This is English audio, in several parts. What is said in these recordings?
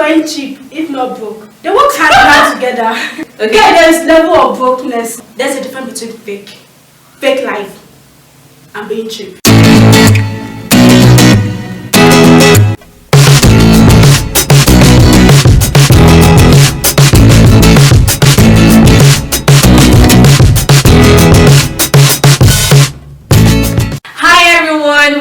define cheap if not broke? They work hard together. Okay, there's level of brokenness. There's a difference between fake life, and being cheap.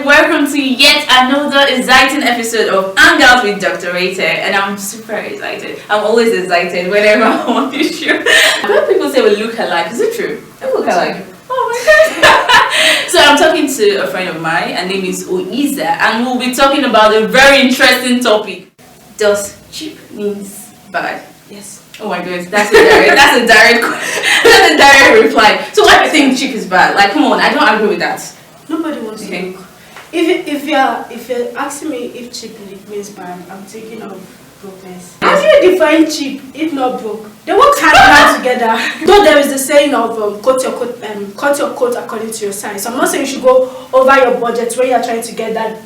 Welcome to yet another exciting episode of Hangout with Drreta, and I'm super excited. I'm always excited whenever I'm on this show. When people say we look alike, is it true? We look alike. Oh my god! So I'm talking to a friend of mine. Her name is Oyiza, and we'll be talking about a very interesting topic. Does cheap means bad? Yes. Oh my god, that's a direct reply. So why do you think cheap is bad? Like, come on, I don't agree with that. Nobody wants to look. If you're asking me if cheap means bad, I'm thinking of brokenness. How do you define cheap if not broke? They work hard together. Though there is the saying of cut your coat according to your size. So I'm not saying you should go over your budget when you're trying to get that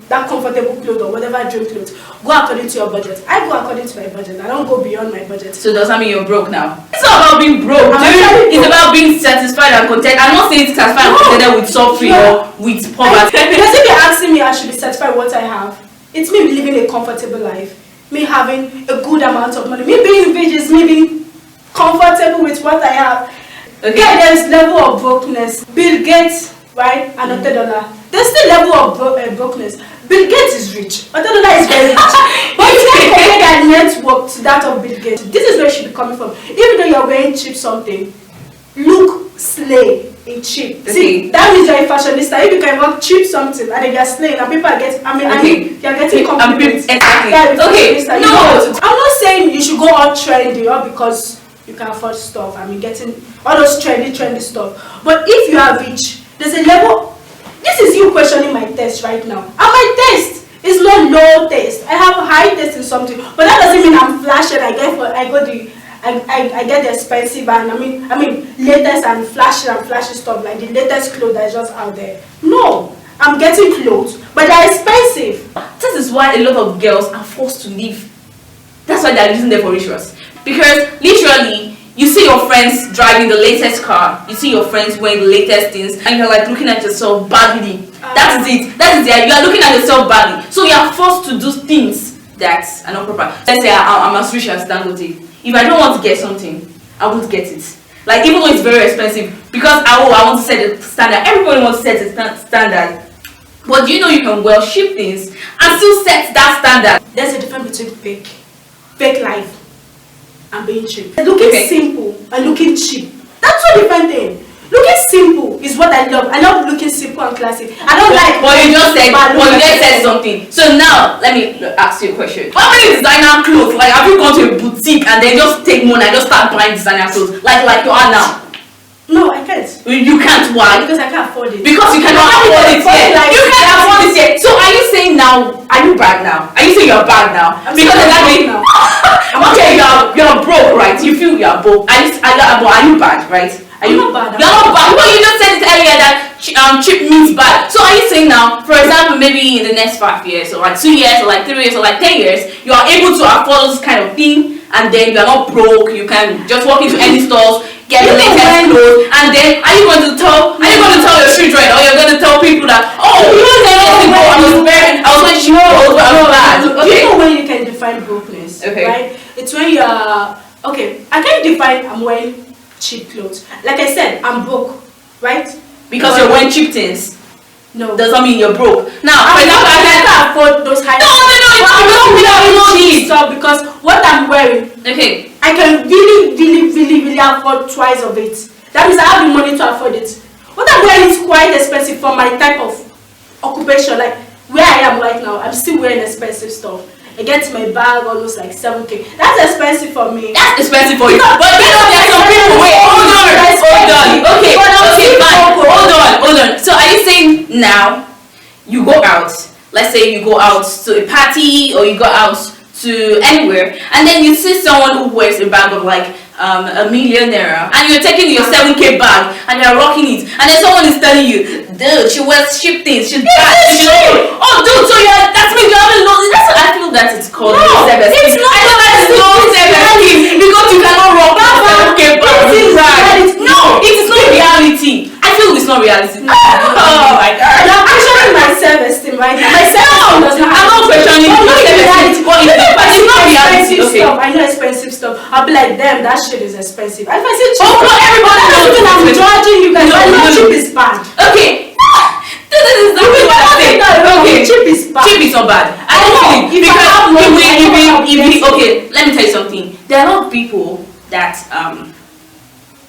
that comfortable clothes or whatever dream clothes. Go according to your budget. I go according to my budget. I don't go beyond my budget. So does that mean you're broke now? It's not about being broke. It's about being satisfied and content. I'm not saying it's satisfied and contented with suffering or with poverty. Because if you're asking me I should be satisfied with what I have, it's me living a comfortable life. Me having a good amount of money. Me being rich is me being comfortable with what I have. Okay, there's level of brokenness. Bill Gates, right? And $1. There's still level of brokenness. Bill Gates is rich. $1 is very rich. But you can't compare their network to that of Bill Gates. This is where you should be coming from. Even though you're wearing cheap something, look slay in cheap. Okay. See, that means you're a fashionista. If you can wear cheap something and then you're slaying and people are getting, you're getting compliments. Exactly. Okay. No. I'm not saying you should go all trendy or because you can afford stuff. Getting all those trendy stuff. But if you are rich, there's a level. This is you questioning my taste right now. And my taste is not low taste. I have a high taste in something, but that doesn't mean I'm flashing. I get the expensive and latest and flashy stuff like the latest clothes that's just out there. No, I'm getting clothes, but they're expensive. This is why a lot of girls are forced to leave. That's why they're using them for rituals. Because literally, you see your friends driving the latest car, you see your friends wearing the latest things, and you're like looking at yourself badly. That is it. You are looking at yourself badly. So you are forced to do things that are not proper. Let's say I'm as rich as Dangote. If I don't want to get something, I won't get it. Like, even though it's very expensive, because I want to set the standard. Everybody wants to set the standard. But do you know you can well ship things and still set that standard? There's a difference between fake life and being cheap. Looking simple and looking cheap. That's two different things. Looking simple is what I love. I love looking simple and classic. I don't like. But you just said something. So now let me ask you a question. How many designer clothes? Like, have you gone to a boutique and then just take money and just start buying designer clothes like you are now? No, I can't. You can't. Why? Because I can't afford it. Because you cannot afford it yet. You can't afford it yet. So are you saying now? Are you bad now? Are you saying you're bad now? Because that means now. Okay, you're broke, right? You feel you're broke. Are you bad, right? You're not bad. You're not bad. Well, you just said it earlier that cheap means bad. So are you saying now, for example, maybe in the next 5 years, or like 2 years, or like 3 years, or like 10 years, you are able to afford this kind of thing, and then you're not broke. You can just walk into any stores, get the latest clothes, and then are you going to tell your children, or you're going to tell people that I was wearing cheap clothes, but I was bad? Okay. You know when you can define brokenness, right? It's when you are I can't define I'm wearing cheap clothes. Like I said, I'm broke, right? Because you're wearing cheap things. No. Does not mean you're broke. Now, for example, I can't afford those high. No, it's cheap stuff because what I'm wearing, I can really afford twice of it. That means I have the money to afford it. What I'm wearing is quite expensive for my type of occupation. Like where I am right now, I'm still wearing expensive stuff. I get my bag almost like 7K. That's expensive for me. That's expensive for you. But you know there's some people. Wait, hold on. Okay, fine. Hold on. So are you saying now you go out? Let's say you go out to a party or you go out to anywhere, and then you see someone who wears a bag of like $1 million, and you're taking your 7K bag and you're rocking it, and then someone is telling you, dude, she wears cheap things, she's bad. Oh, dude, so that means you haven't known. That's what I feel that it's called. No, It's not. I know that it's not self-esteem because you cannot rock a 7K bag. No, it is not reality. I feel it's not reality. Oh my God. You're questioning my self-esteem, right? My self-esteem does not. I'm not questioning your self-esteem, but it's not reality. Okay. I know expensive stuff. I'll be like, damn, that shit is expensive. And if I say cheap, everybody knows I'm judging you guys. I know cheap is bad. Okay. This is exactly what I'm saying. Okay. Cheap is bad. Cheap is not bad. I don't feel it because okay, let me tell you something. There are a lot of people that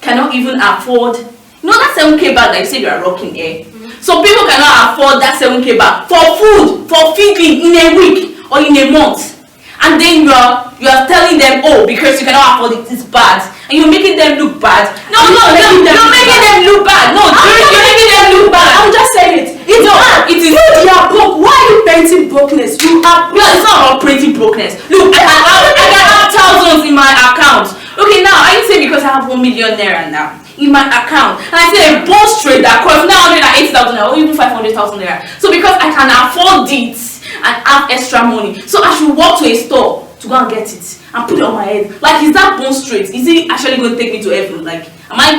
cannot even afford. You know that 7K bag that you said you are rocking here? Some people cannot afford that 7K bag for food, for feeding in a week or in a month. And then you are telling them, oh, because you cannot afford it, it's bad. And you're making them look bad. No, you're making them look bad. No, you're making them look bad. I'm just saying it. It's bad. It is. You are broke. Why are you painting brokenness? You are broke. No, it's not about painting brokenness. Look, I can have thousands in my account. Okay, now I say because I have 1 million naira now in my account, and I see a boss trade that costs 980,000 naira or even 500,000 naira. So because I can afford it and have extra money, so I should walk to a store to go and get it and put it on my head. Like, is that bone straight? Is it actually going to take me to heaven? Like,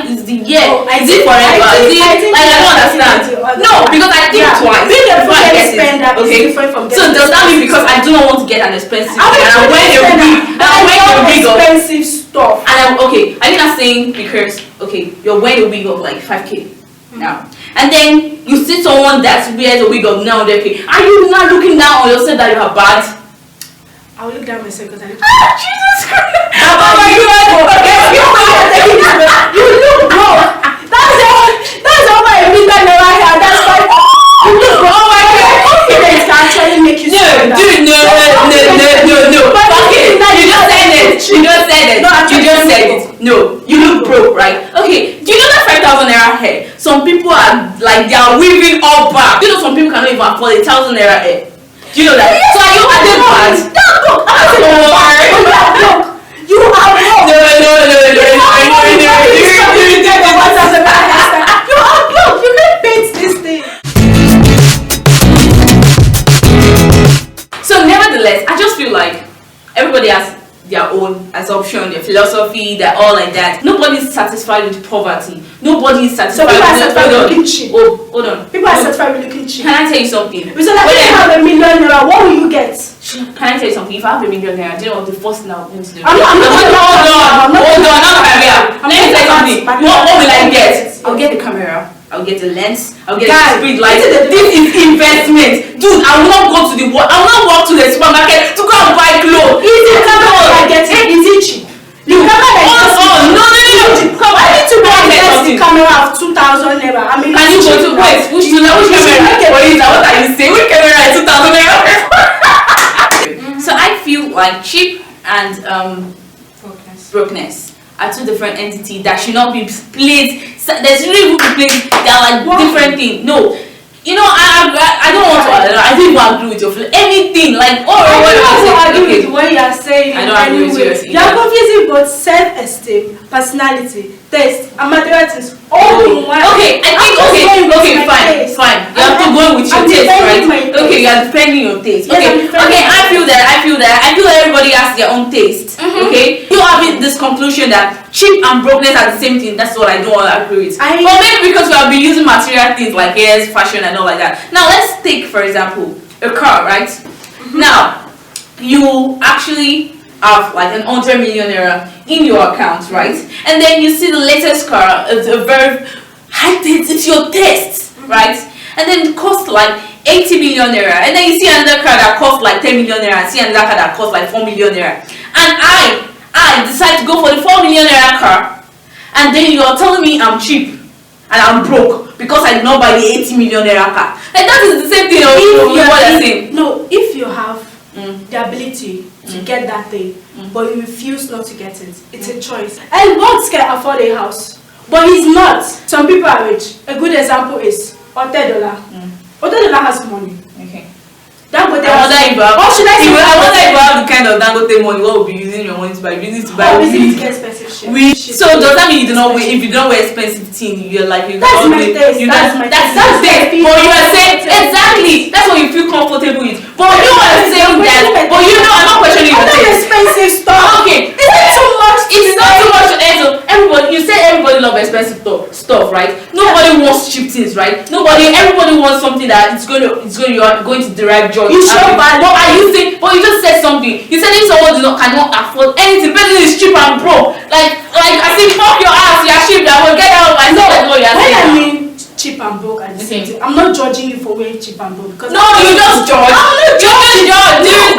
is it forever? I don't understand. No, because I think twice before I get it. Okay, so does that mean because I do not want to get an expensive thing and I wear a wig of expensive stuff? And are you not saying because you're wearing a wig of like 5K now, and then you see someone that wears a wig of 900K, are you not looking down on yourself that you are bad? I will look down myself because I look. Jesus Christ! Oh my God! You look broke. That's all my million naira here. That's why you look broke. Oh my God! Confidence can actually make you stand up. Dude, no. Okay, you just said it. No, you look broke, right? Okay, do you know that 5,000 naira hair? Some people are like they are weaving all back. You know some people cannot even afford 1,000 naira hair. Do you know that? So are you bad? You are broke. No. You are broke. You can't paint this thing. So nevertheless, I just feel like everybody has their own assumption, their philosophy, they're all like that. Nobody's satisfied with poverty. Nobody is satisfied. So people are satisfied with looking cheap. Oh, hold on. People are satisfied with looking cheap. Can I tell you something? So like, if you have 1 million naira, what will you get? Can I tell you something? If I have 1 million naira, do you know what the first thing I'm going to do? Hold on, not career. Let me tell you something. What will I get? I'll get the camera. I'll get the lens. I'll get the speed light. This is investment, dude. I will not go to the work. I will not walk to the supermarket to go and buy clothes. Is the camera I get it? Is it cheap? The camera that no. Come, I need to buy the camera of 2,000 naira. I mean, can you go to wait? Which camera? Oyiza, what are you saying? Which camera is 2,000 naira? So I feel like cheap and brokenness are two different entities that should not be split. There's really good place. They are like different things. No, you know, I don't want to. I don't even agree with your anything. Like I don't agree with what you are saying. I don't agree with what you're saying. You are confusing both self-esteem, personality, taste, and material things all in one. Okay, I think fine. You have to go with your taste, right? Okay, you are defending your taste. Okay, I feel that everybody has their own taste. Okay, you having this conclusion that cheap and brokenness are the same thing. That's what I don't agree with. But maybe because we have been using material things like hairs, fashion, and all like that. Now let's take, for example, a car, right? Now you actually have like 100 million naira in your account, right? And then you see the latest car, it's a very high taste, it's your taste, right? And then it costs like 80 million naira, and then you see another car that costs like 10 million naira, and see another car that costs like 4 million naira, and I decide to go for the 4 million naira car, and then you are telling me I'm cheap and I'm broke because I did not buy the 80 million naira car. And that is the same thing of what I'm saying. No, if you have the ability to get that thing, but you refuse not to get it, it's a choice. And both can afford a house, but he's not. Some people are rich. A good example is Otedola. Otedola has money. Okay. That would wonder if you have. Or should I say? I wonder if you have the kind of Dangote money. What would be using your money to buy? Using to buy weed. Expensive shit. So does that mean you do not wear? If you don't wear expensive thing, you're like that's my taste. That's my taste. But you are saying exactly. That's what you feel comfortable with. But you are saying that. But you know, I'm not questioning your taste. Expensive stuff. Okay. Is it too much? It's not too much to answer. Everybody, you say everybody love expensive stuff, right? Nobody wants cheap things, right? Everybody wants something that you are going to derive joy. You sure bad. But are you saying? But you just said something. You said if someone cannot afford anything, person is cheap and broke. Like I think fuck your ass. You're cheap. I will get out of my no. That's what you're saying. I mean cheap and broke at the same time. I'm not judging you for wearing cheap and broke because no, you just judge. I'm not judging. You just judge.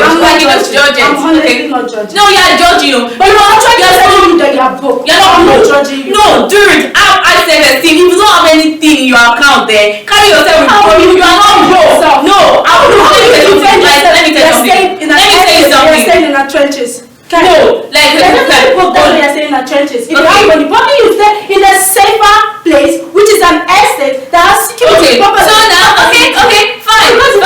I'm like you just judge it. I'm honestly not judging. No, you are judging. But you're not trying to tell me that you are broke. You're not not judging you. No, dude, I self-esteem. If you don't have anything in your account there, carry yourself with broke. You are not broke. No, let me tell you something. You're staying in our trenches. No, like that's what you're saying in our trenches. If you have money, probably you stay in a safer place, which is an estate that has security. So now, fine. Because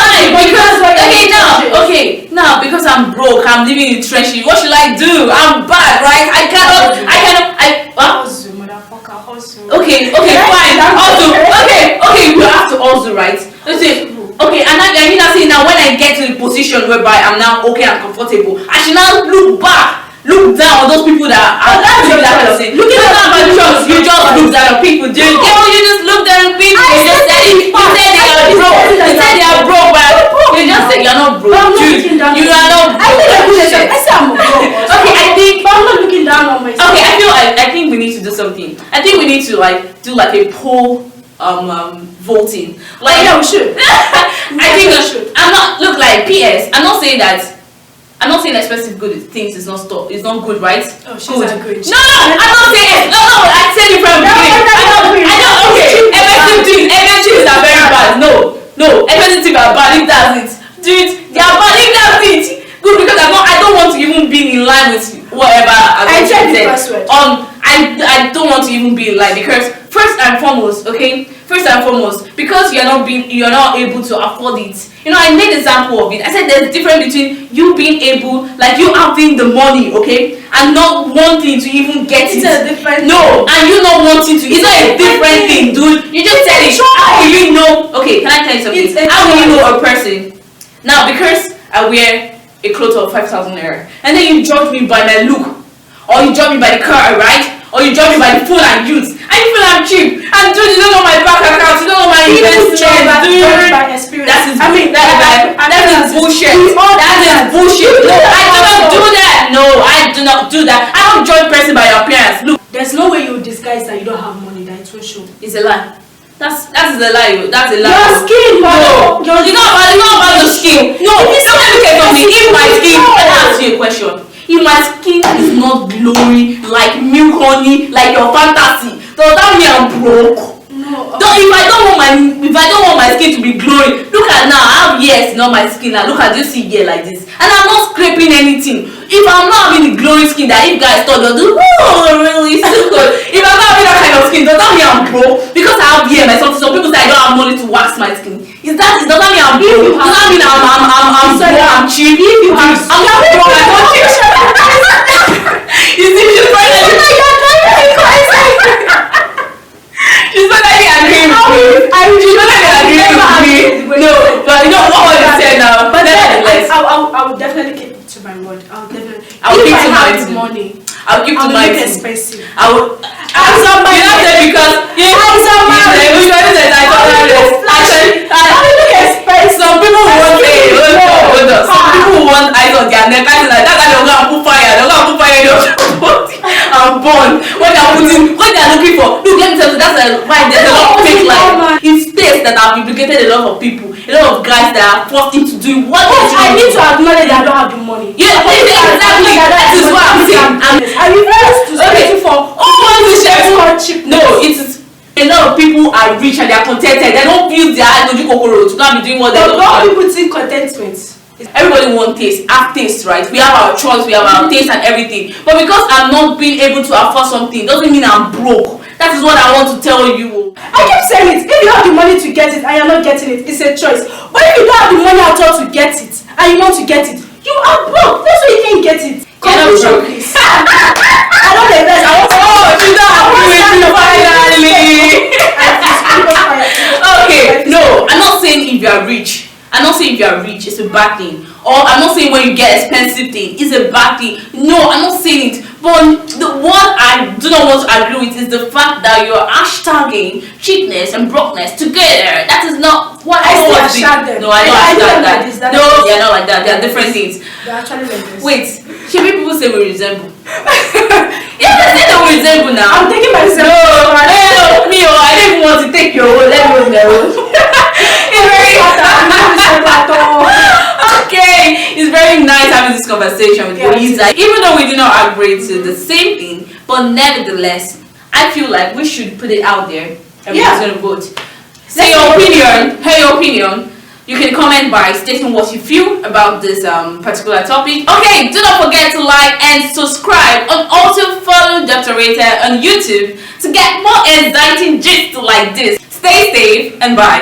now because I'm broke, I'm living in trenches. What should I do? I'm bad, right? I cannot. Hustle, motherfucker, hustle. Okay, fine. Hustle. Okay, we have to hustle, right? Okay, and I mean I say now when I get to the position whereby I'm now okay and comfortable, I should now look down on those people that are doing that kind of thing. Looking down on people, you just look down on people, dude. You just look down on people. You just said they are broke. You said they are broke, but you just said you're not broke, dude. You are not broke. I said I'm broke. Okay, but I'm not looking down on myself. Okay, I think we need to do something. I think we need to do a poll voting. Like yeah, we should. I think we should. PS. I'm not saying expensive good things is not good, right? Oh, she's good. No, I'm not saying no. I said it from the beginning. I know. Okay, expensive things are very bad. No, expensive things are bad. If that's it, dude, they are bad. If that's it, good because I don't want to even be in line with whatever I said. I don't want to even be in line because first and foremost, because you're not able to afford it. You know, I made an example of it. I said there's a difference between you being able, like you having the money, okay, and not wanting to even get it. It's a different no, and you not wanting to. It's not a different thing, dude. You just said it. How will you know? Okay, can I tell you something? How will you know a person? Now, because I wear a cloth of 5,000 naira, and then you judge me by my look, or you judge me by the car, right? Or you judge me by the phone I use. And you feel I'm cheap. And dude, you don't know my bank account, you don't know my investment. Dude, by experience. That is bullshit. That is bullshit. No, I do not do that. No, I do not do that. I don't judge person by your appearance. Look, there's no way you disguise that you don't have money, that it will show. It's a lie. That's a lie. That's a lie. Your skin, no. It's not about your skin. No, let me tell you something. If my skin, let me ask you a question. If my skin is not glowing like milk honey, like your fantasy, does that mean I'm broke? No. If I don't want my skin to be glowing, look at now, I have years in all my skin now. Look at this here like this. And I'm not scraping anything. If I'm not having the glowing skin that if guys thought they'll do, oh really so good. If I'm not having that kind of skin, does that mean I'm broke? Because I have hair myself. Some people say I don't have money to wax my skin. Does that mean I'm broke? Does that mean I'm cheap? If you have I'm not broke, I'm not cheap. You see, she's finally she's finally agreeing with me. She's finally agreeing with me. No, but you know what you said now. But then I would definitely keep to my word. I'll keep to my money. I'll keep to my expensive. I will. You know that because some people want eyes on their neck. That's why they're gonna put fire. I'm born. When they're looking for. Look, let me tell you, that's why there's a lot of fake life. In states that have implicated a lot of people, a lot of guys that are forced into doing what I need to acknowledge that I don't have the money. Yeah, exactly. That is what I'm saying. I refuse to stay for cheap. No, it is. A lot of people are rich and they are contented. They don't use their eyes to not be doing what they don't. But people think contentment. Everybody wants taste, have taste, right? We have our choice, we have our taste and everything. But because I'm not being able to afford something doesn't mean I'm broke. That is what I want to tell you. I keep saying it. If you have the money to get it and you're not getting it, it's a choice. But if you don't have the money at all to get it and you want to get it, you are broke. That's why you can't get it. Conclusion, please. I don't know best. You don't agree with me finally. Okay, no, I'm not saying if you are rich. I'm not saying if you are rich, it's a bad thing. Or I'm not saying when you get expensive thing, it's a bad thing. No, I'm not saying it. But what I do not want to agree with is the fact that you're hashtagging cheapness and brokenness together. That is not what I want to do. No, I don't hashtag that. No, they're not like that. They are different things. They're actually like this. Wait, should people say we resemble? Yeah, they say that we resemble now. I'm taking myself. No, me, I don't even want to take your own. Let me know. Okay, it's very nice having this conversation with Oyiza. Even though we do not agree to the same thing, but nevertheless, I feel like we should put it out there. Everyone's gonna vote. Say your opinion. Hear your opinion. You can comment by stating what you feel about this particular topic. Okay, do not forget to like and subscribe, and also follow Dr. Rita on YouTube to get more exciting gist like this. Stay safe and bye.